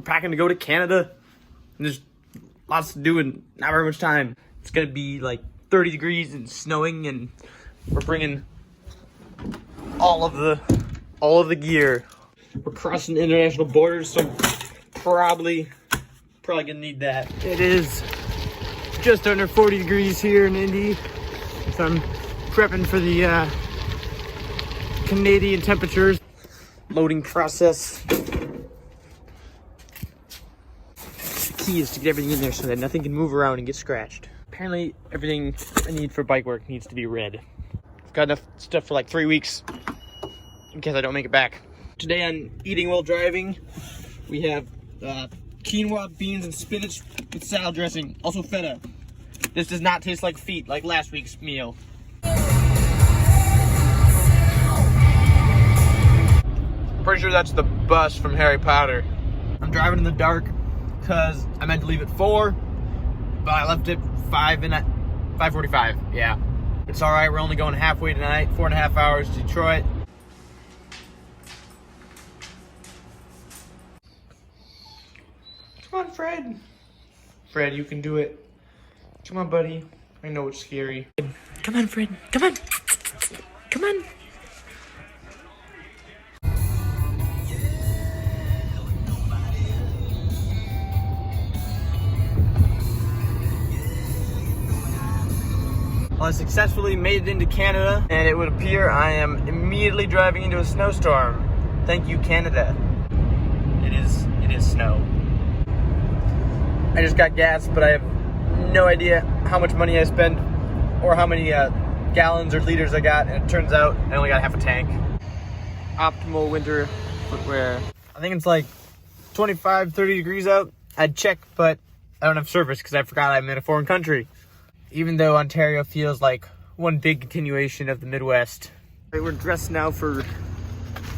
we're packing to go to Canada. And there's lots to do and not very much time. It's gonna be like 30 degrees and snowing, and we're bringing all of the gear. We're crossing international borders, so I'm probably gonna need that. It is just under 40 degrees here in Indy, so I'm prepping for the Canadian temperatures. Loading process. The key is to get everything in there so that nothing can move around and get scratched. Apparently everything I need for bike work needs to be red. I've got enough stuff for like 3 weeks in case I don't make it back. Today on Eating While Driving, we have quinoa, beans, and spinach with salad dressing, also feta. This does not taste like feet like last week's meal. Pretty sure that's the bus from Harry Potter. I'm driving in the dark because I meant to leave at 4, but I left at 5:45. Yeah, it's all right. We're only going halfway tonight. 4.5 hours to Detroit. Come on, Fred. Fred, you can do it. Come on, buddy. I know it's scary. Come on, Fred. Come on. Come on. Well, I successfully made it into Canada, and it would appear I am immediately driving into a snowstorm. Thank you, Canada. It is snow. I just got gas, but I have no idea how much money I spent or how many gallons or liters I got, and it turns out I only got half a tank. Optimal winter footwear. I think it's like 25, 30 degrees out. I'd check, but I don't have service because I forgot I'm in a foreign country. Even though Ontario feels like one big continuation of the Midwest. Right, we're dressed now for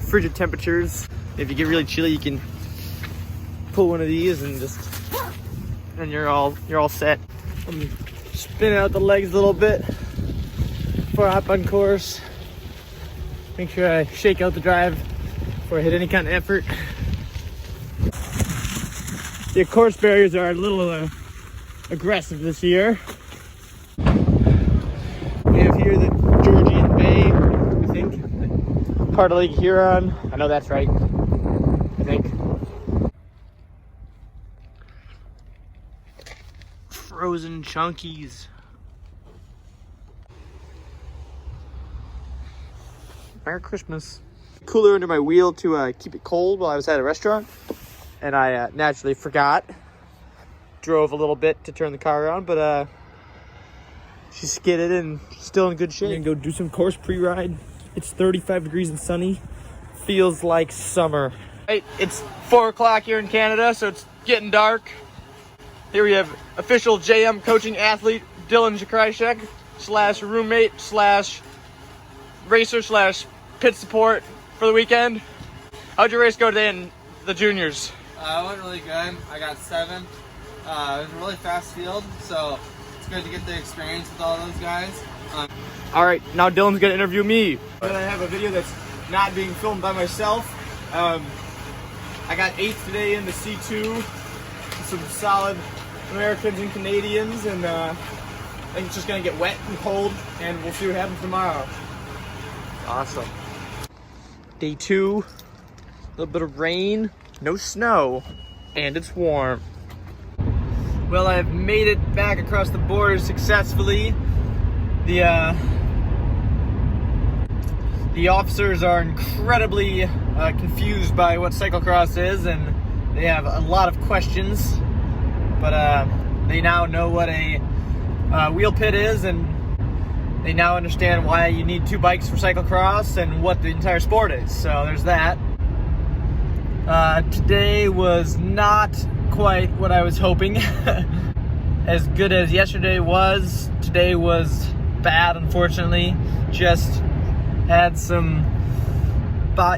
frigid temperatures. If you get really chilly, you can pull one of these and you're all set. I'm spinning out the legs a little bit before I hop on course. Make sure I shake out the drive before I hit any kind of effort. The course barriers are a little aggressive this year. We have here the Georgian Bay, I think. Part of Lake Huron. I know that's right. I think. Frozen Chunkies. Merry Christmas. Cooler under my wheel to keep it cold while I was at a restaurant. And I naturally forgot. Drove a little bit to turn the car around, but she skidded and still in good shape. We're gonna go do some course pre-ride. It's 35 degrees and sunny. Feels like summer. Right, it's 4 o'clock here in Canada, so it's getting dark. Here we have official JM coaching athlete Dylan Zakrajsek / roommate / racer / pit support for the weekend. How'd your race go today in the juniors? It went really good. I got 7. It was a really fast field, so it's good to get the experience with all those guys. All right, now Dylan's gonna interview me. But I have a video that's not being filmed by myself. I got 8th today in the C2. Some solid Americans and Canadians, and I think it's just gonna get wet and cold, and we'll see what happens tomorrow. Awesome. Day 2, a little bit of rain, no snow, and it's warm. Well, I've made it back across the border successfully. The officers are incredibly confused by what cyclocross is, and they have a lot of questions. But they now know what a wheel pit is, and they now understand why you need 2 bikes for cyclocross and what the entire sport is. So there's that. Today was not quite what I was hoping. As good as yesterday was, today was bad, unfortunately. Just had some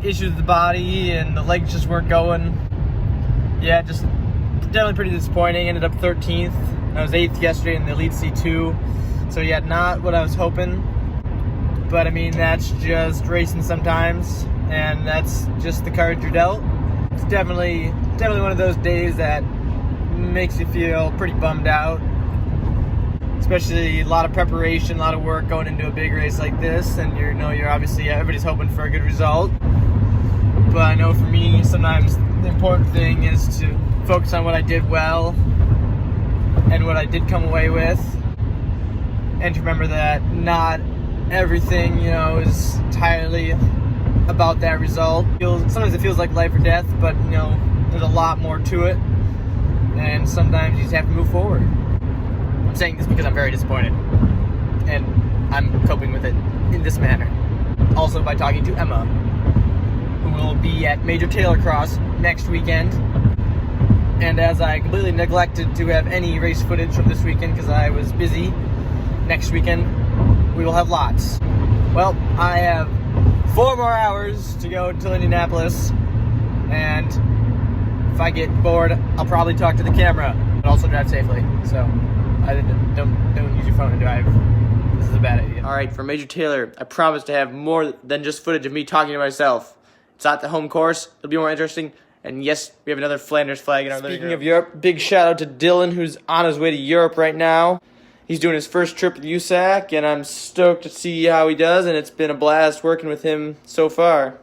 issues with the body, and the legs just weren't going. Yeah, just definitely pretty disappointing. Ended up 13th. I was 8th yesterday in the Elite C2. So yeah, not what I was hoping. But I mean, that's just racing sometimes, and that's just the cards you're dealt. It's definitely definitely one of those days that makes you feel pretty bummed out. Especially a lot of preparation, a lot of work going into a big race like this, and you're obviously, everybody's hoping for a good result. But I know for me, sometimes the important thing is to focus on what I did well and what I did come away with, and to remember that not everything, is entirely about that result. Sometimes it feels like life or death, but there's a lot more to it, and sometimes you just have to move forward. I'm saying this because I'm very disappointed, and I'm coping with it in this manner. Also by talking to Emma, who will be at Major Taylor Cross next weekend. And as I completely neglected to have any race footage from this weekend because I was busy, next weekend we will have lots. Well, I have 4 more hours to go until Indianapolis, and if I get bored, I'll probably talk to the camera, but also drive safely. So don't use your phone to drive. This is a bad idea. All right, for Major Taylor, I promise to have more than just footage of me talking to myself. It's not the home course. It'll be more interesting. And yes, we have another Flanders flag in our living room. Speaking of Europe, big shout out to Dylan, who's on his way to Europe right now. He's doing his first trip with USAC, and I'm stoked to see how he does, and it's been a blast working with him so far.